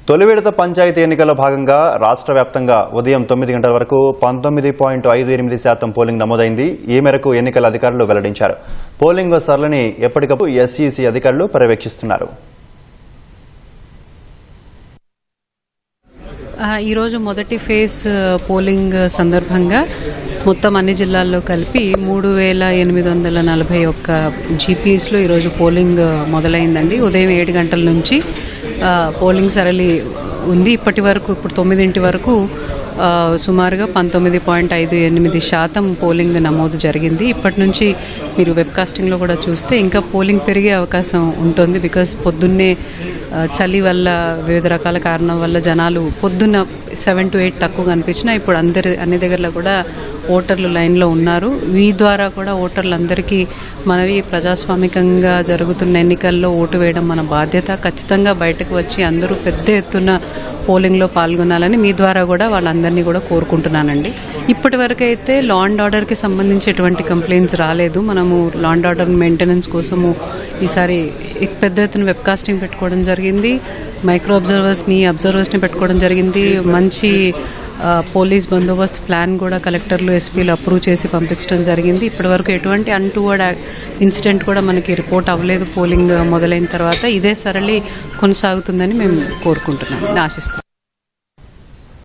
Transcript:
తొలి విడత పంచాయతీ ఎన్నికల్లో భాగంగా రాష్ట్ర వ్యాప్తంగా ఉదయం 9 గంటల వరకు 19.58% పోలింగ్ నమోదైంది. ఈ మేరకు ఎన్నికల అధికారులు వెల్లడించారు. పోలింగ్ సరళిని ఎప్పటికప్పుడు ఎస్ఈసీ అధికారులు పర్యవేక్షిస్తున్నారు. ఈరోజు మొదటి ఫేజ్ పోలింగ్ సందర్భంగా మొత్తం అన్ని జిల్లాల్లో కలిపి 3841 జీపీఎస్లో ఈరోజు పోలింగ్ మొదలైందండి. ఉదయం 7 గంటల నుంచి పోలింగ్ సరళి ఉంది. ఇప్పటి వరకు ఇప్పుడు 9 వరకు సుమారుగా 19.58% పోలింగ్ నమోదు జరిగింది. ఇప్పటి నుంచి మీరు వెబ్కాస్టింగ్లో కూడా చూస్తే ఇంకా పోలింగ్ పెరిగే అవకాశం ఉంటుంది. బికాస్ పొద్దున్నే చలి వల్ల వివిధ రకాల కారణం వల్ల జనాలు పొద్దున్న 7 to 8 తక్కువ కనిపించినా ఇప్పుడు అన్ని దగ్గరలో కూడా ఓటర్లు లైన్లో ఉన్నారు. మీ ద్వారా కూడా ఓటర్లందరికీ మనవి ప్రజాస్వామికంగా జరుగుతున్న ఎన్నికల్లో ఓటు వేయడం మన బాధ్యత. ఖచ్చితంగా బయటకు వచ్చి అందరూ పెద్ద ఎత్తున పోలింగ్లో పాల్గొనాలని మీ ద్వారా కూడా వాళ్ళందరినీ కూడా కోరుకుంటున్నానండి. ఇప్పటి వరకు అయితే లా అండ్ ఆర్డర్కి సంబంధించి ఎటువంటి కంప్లైంట్స్ రాలేదు. మనము లా అండ్ ఆర్డర్ మెయింటెనెన్స్ కోసము ఈసారి పెద్ద ఎత్తున వెబ్కాస్టింగ్ పెట్టుకోవడం జరిగింది. మైక్రో అబ్జర్వర్స్ని పెట్టుకోవడం జరిగింది. మంచి పోలీస్ బందోబస్తు ప్లాన్ కూడా కలెక్టర్లు ఎస్పీలు అప్రూవ్ చేసి పంపించడం జరిగింది. ఇప్పటివరకు ఎటువంటి అన్టువర్డ్ ఇన్సిడెంట్ కూడా మనకి రిపోర్ట్ అవ్వలేదు. పోలింగ్ మొదలైన తర్వాత ఇదే సరళి కొనసాగుతుందని మేము కోరుకుంటున్నాం, ఆశిస్తున్నాం.